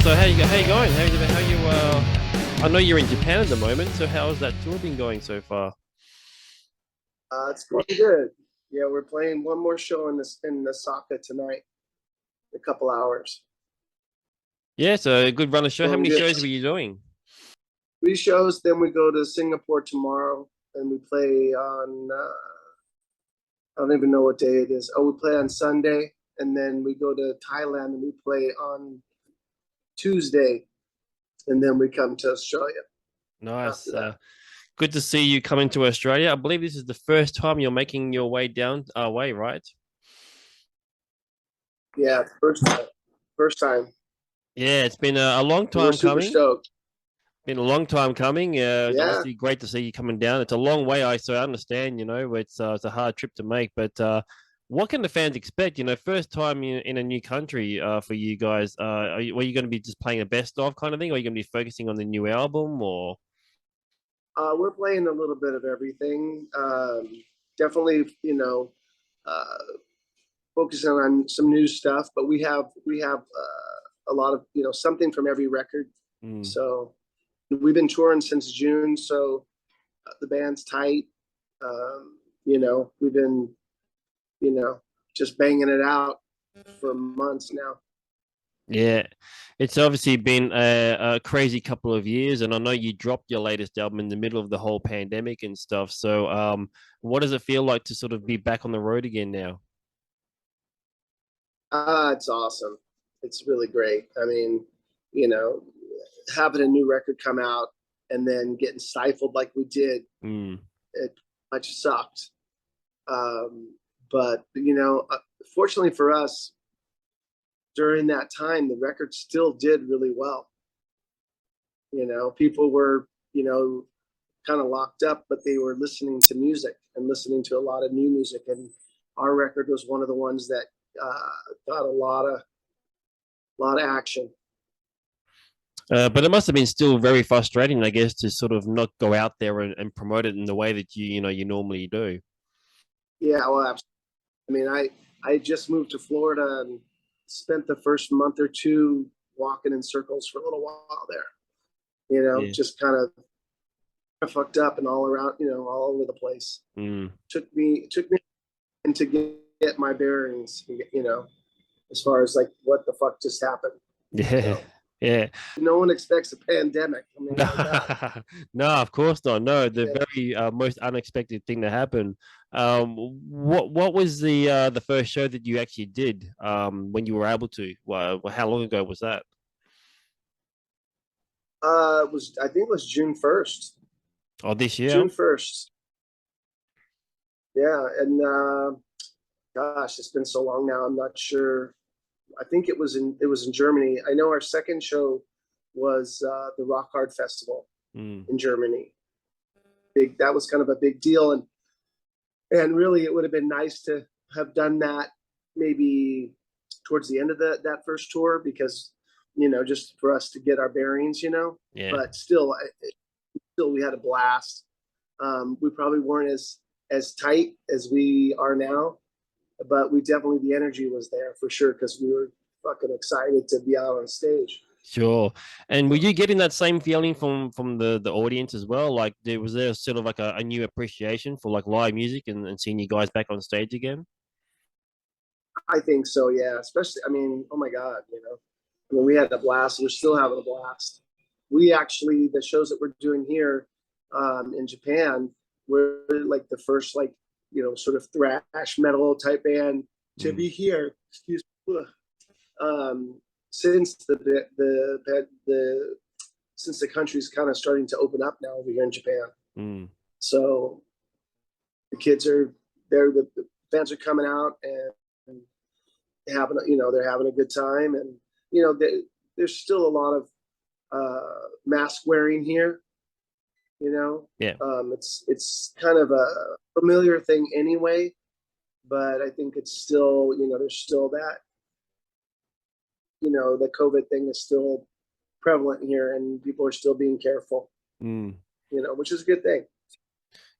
So how you going? I know you're in Japan at the moment. So how's that tour been going so far? It's going good. Yeah, we're playing one more show in Osaka tonight, in a couple hours. Yeah, so a good run of show. How Going many good. shows were you doing? Three shows, then we go to Singapore tomorrow, and we play on. I don't even know what day it is. Oh, we play on Sunday, and then we go to Thailand and we play on Tuesday, and then we come to Australia Nice. after that. Good to see you coming to Australia. I believe this is the first time you're making your way down our way, right? Yeah, first time. First time. Yeah, it's been a long We're time super coming. stoked. Been a long time coming. It's Yeah, obviously great to see you coming down. It's a long way, I understand. It's a hard trip to make, but what can the fans expect? First time in a new country for you guys. Were you going to be just playing a best of kind of thing, or are you going to be focusing on the new album, or? we're playing a little bit of everything. Definitely, uh, focusing on some new stuff, but we have a lot of something from every record. Mm. So we've been touring since June, so the band's tight. We've been you know just banging it out for months now. Yeah, it's obviously been a crazy couple of years, and I know you dropped your latest album in the middle of the whole pandemic and stuff. So, what does it feel like to sort of be back on the road again now? It's awesome. It's really great. I mean, you know, having a new record come out and then getting stifled like we did, Mm. it much sucked. But fortunately for us, during that time, the record still did really well. People were, kind of locked up, but they were listening to music and listening to a lot of new music. And our record was one of the ones that got a lot of action. But it must have been still very frustrating, I guess, to sort of not go out there and promote it in the way that you normally do. Yeah, well, absolutely. I mean, I just moved to Florida and spent the first month or two walking in circles for a little while there. Yeah. Just kind of fucked up and all around, all over the place. Mm. Took me to get my bearings, as far as like what the fuck just happened. Yeah. Yeah. No one expects a pandemic. I mean, my God. No, of course not. No, the Yeah. very most unexpected thing to happen. What was the first show that you actually did when you were able to? How long ago was that? I think it was June 1st. Oh, this year? June 1st. Yeah, and gosh, it's been so long now. I'm not sure. I think it was in Germany. I know our second show was the Rock Hard Festival Mm. in Germany. That was kind of a big deal, and really it would have been nice to have done that maybe towards the end of that first tour, because just for us to get our bearings. Yeah. But still we had a blast. We probably weren't as tight as we are now, but we definitely, the energy was there for sure, because we were fucking excited to be out on stage. Sure. And were you getting that same feeling from the audience as well? Like, was there sort of like a new appreciation for like live music and seeing you guys back on stage again? I think so, yeah. Especially, I mean, oh my God, I mean, we had a blast. We're still having a blast. We actually, the shows that we're doing here in Japan, we're like the first, like, sort of thrash metal type band to Mm. be here. Excuse me. Since the since the country's kind of starting to open up now over here in Japan. Mm. So the kids are there, the fans are coming out and they're having a good time, and there's still a lot of mask wearing here. Yeah. It's kind of a familiar thing anyway, but I think it's still, there's still that, the COVID thing is still prevalent here, and people are still being careful, Mm. which is a good thing.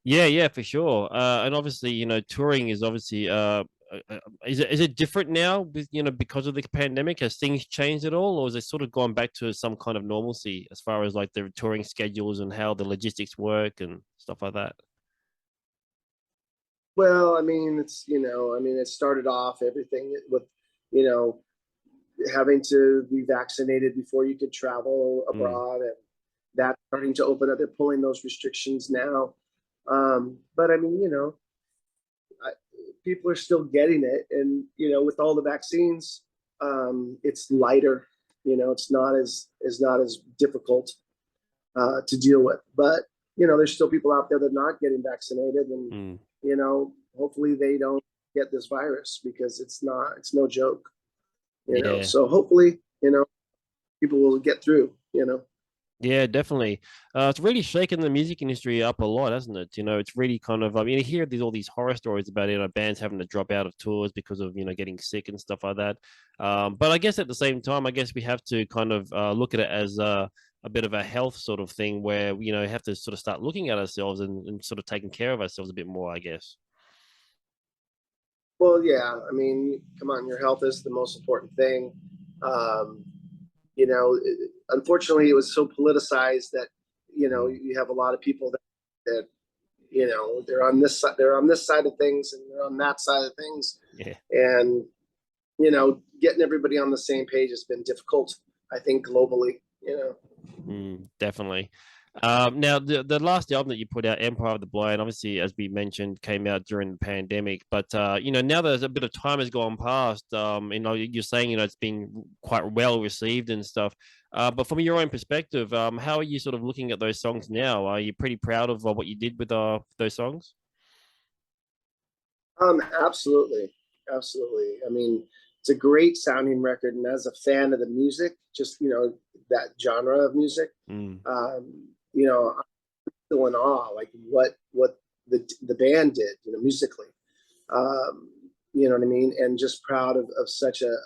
Yeah, yeah, for sure. And obviously, touring is obviously is it different now with because of the pandemic? Has things changed at all, or has it sort of gone back to some kind of normalcy as far as like the touring schedules and how the logistics work and stuff like that? Well, I mean, it started off everything with, you know, having to be vaccinated before you could travel Mm, abroad, and that's starting to open up. They're pulling those restrictions now. But I mean, I, people are still getting it, and with all the vaccines, it's lighter. It's not as difficult to deal with. But there's still people out there that are not getting vaccinated, and mm. hopefully they don't get this virus, because it's no joke. Yeah. So hopefully, people will get through. Yeah, definitely. It's really shaken the music industry up a lot, hasn't it? It's really kind of, I mean, you hear all these horror stories about, bands having to drop out of tours because of, getting sick and stuff like that. But I guess at the same time, I guess we have to kind of look at it as a bit of a health sort of thing where, have to sort of start looking at ourselves and sort of taking care of ourselves a bit more, I guess. Well, yeah, I mean, come on, your health is the most important thing. Um, Unfortunately, it was so politicized that Mm. you have a lot of people that they're on this side of things, and they're on that side of things, Yeah. and getting everybody on the same page has been difficult, I think, globally. Definitely. Now, the last album that you put out, Empire of the Blind, obviously, as we mentioned, came out during the pandemic. But now there's a bit of time has gone past. You're saying it's been quite well received and stuff. But from your own perspective, how are you sort of looking at those songs now? Are you pretty proud of what you did with those songs? Absolutely, absolutely. I mean, it's a great sounding record, and as a fan of the music, just that genre of music, Mm, I'm still in awe, like what the band did, musically. You know what I mean? And just proud of such an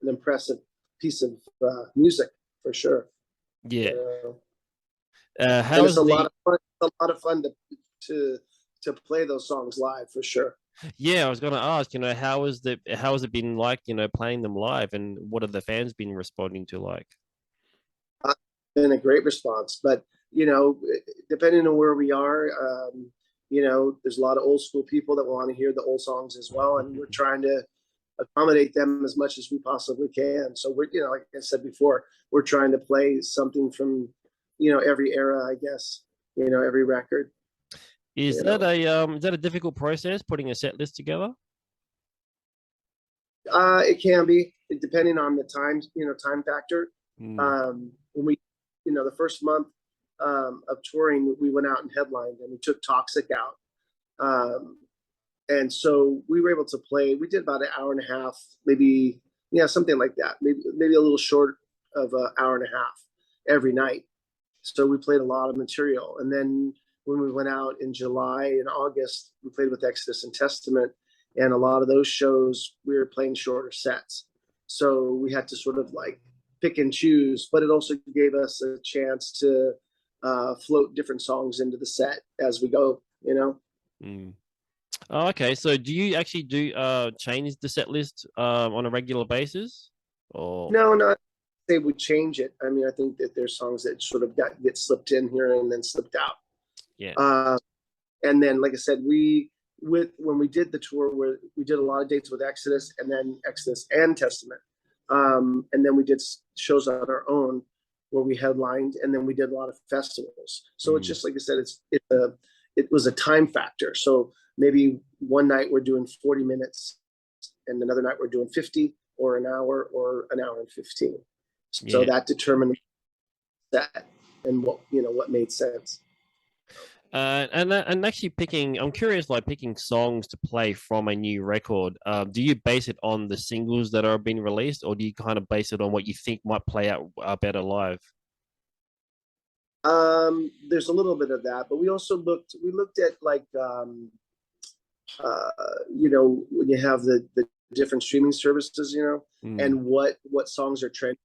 impressive piece of music, for sure. You yeah. know? And it's How's a lot the of fun. It's a lot of fun to to play those songs live, for sure. Yeah, I was going to ask, how has it been like, playing them live, and what have the fans been responding to like? Been a great response. But depending on where we are, there's a lot of old school people that want to hear the old songs as well, and we're trying to accommodate them as much as we possibly can. So we're, like I said before, we're trying to play something from, every era, I guess. Every record. Is You that know, a difficult process putting a set list together? it can be, depending on the time, time factor. Mm, When we, the first month of touring, we went out and headlined, and we took Toxic out. And so we were able to play. We did about an hour and a half, maybe, yeah, something like that. Maybe a little short of an hour and a half every night. So we played a lot of material. And then when we went out in July and August, we played with Exodus and Testament. And a lot of those shows, we were playing shorter sets. So we had to sort of like pick and choose, but it also gave us a chance to float different songs into the set as we go. mm. Oh, okay. So do you actually do change the set list on a regular basis? Or No, not they would change it. I mean, I think that there's songs that sort of get slipped in here and then slipped out. yeah. Uh, and then, like I said, when we did the tour, where we did a lot of dates with Exodus, and then Exodus and Testament, and then we did shows on our own where we headlined, and then we did a lot of festivals. So it's Mm, just like I said, it was a time factor. So maybe one night we're doing 40 minutes, and another night we're doing 50, or an hour and 15. So yeah. that determined that, and what made sense. And actually picking, I'm curious, like picking songs to play from a new record. Do you base it on the singles that are being released, or do you kind of base it on what you think might play out better live? There's a little bit of that, but we looked at, like, uh, when you have the different streaming services, Mm, and what songs are trending,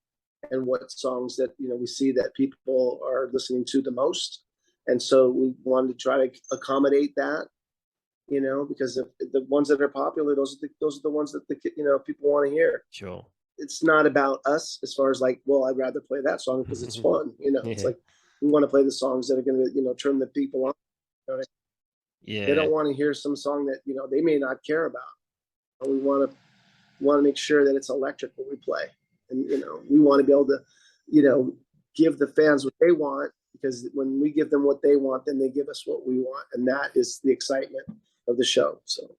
and what songs that we see that people are listening to the most, and so we wanted to try to accommodate that. you know, because if the ones that are popular, those are the ones that people want to hear. Sure. It's not about us as far as like, well, I'd rather play that song because it's fun. You know, it's Yeah. like we want to play the songs that are going to turn the people on. You know, they Yeah. don't want to hear some song that they may not care about. We want to make sure that it's electric when we play, and we want to be able to give the fans what they want, because when we give them what they want, then they give us what we want, and that is the excitement of the show. So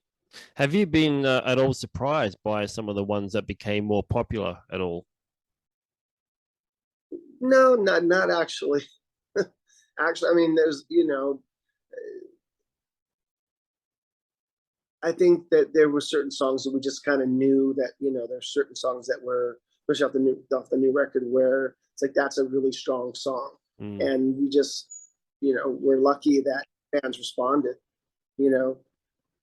Have you been at all surprised by some of the ones that became more popular at all? no, not actually. Actually, I mean, there's I think that there were certain songs that we just kind of knew that there's certain songs that were, especially off the new record, where it's like that's a really strong song, Mm. and we just we're lucky that fans responded, you know,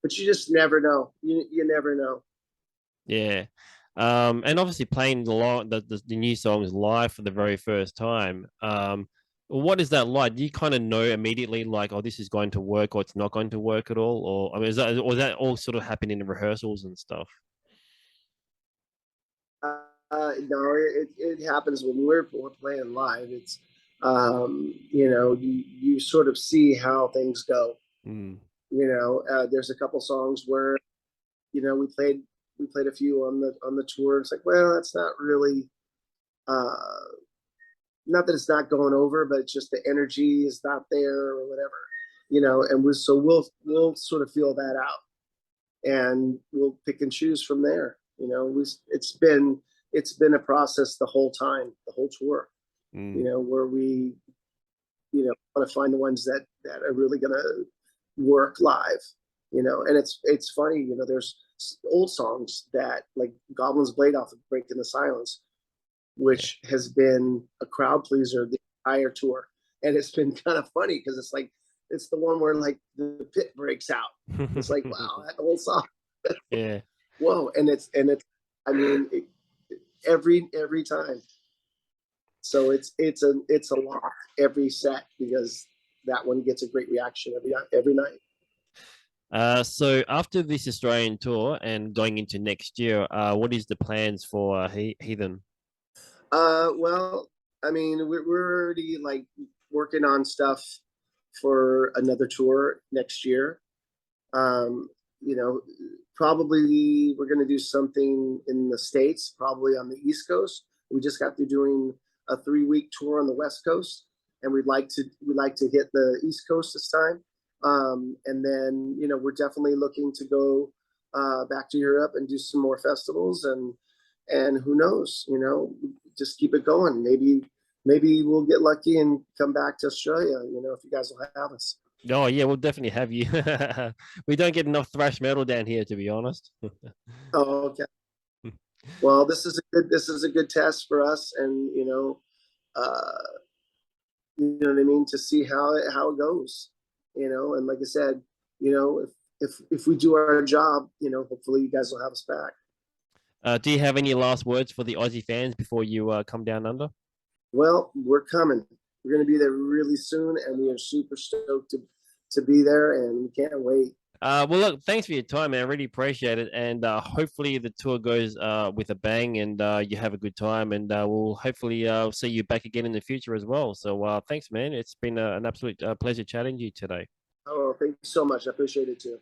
but you just never know. You never know. Yeah. And obviously playing the new songs live for the very first time. What is that like? Do you kind of know immediately, like, oh, this is going to work or it's not going to work at all? Or I mean, is that all sort of happening in rehearsals and stuff? No, it happens when we're playing live. It's you sort of see how things go. Mm. There's a couple songs where we played a few on the tour. It's like, well, that's not really uh, not that it's not going over, but it's just the energy is not there or whatever. And we'll sort of feel that out, and we'll pick and choose from there. It's been a process the whole time, the whole tour. Mm. Where we want to find the ones that are really going to work live. And it's funny. There's old songs that, like Goblin's Blade off of Breaking the Silence, Yeah. which has been a crowd pleaser the entire tour, and it's been kind of funny because it's the one where like the pit breaks out. It's like, wow, that whole song. Yeah. Whoa, and it's I mean, every time. So it's a lot every set, because that one gets a great reaction every night. So after this Australian tour and going into next year, what is the plans for Heathen? Well, I mean, we're already like working on stuff for another tour next year. Um, you know, Probably we're going to do something in the States, probably on the East Coast. We just got through doing a 3-week tour on the West Coast, and we'd like to hit the East Coast this time. And then we're definitely looking to go back to Europe and do some more festivals, and who knows, just keep it going. Maybe we'll get lucky and come back to Australia. If you guys will have us. Oh yeah, we'll definitely have you. We don't get enough thrash metal down here, to be honest. Oh, okay. Well, this is a good test for us, and you know what I mean, to see how it goes. And like I said, if we do our job, hopefully you guys will have us back. Do you have any last words for the Aussie fans before you come down under? Well, we're coming. We're going to be there really soon, and we are super stoked to be there, and we can't wait. Well, look, thanks for your time, man. I really appreciate it. And hopefully the tour goes with a bang and you have a good time. And we'll hopefully see you back again in the future as well. So thanks, man. It's been an absolute pleasure chatting to you today. Oh, thank you so much. I appreciate it too.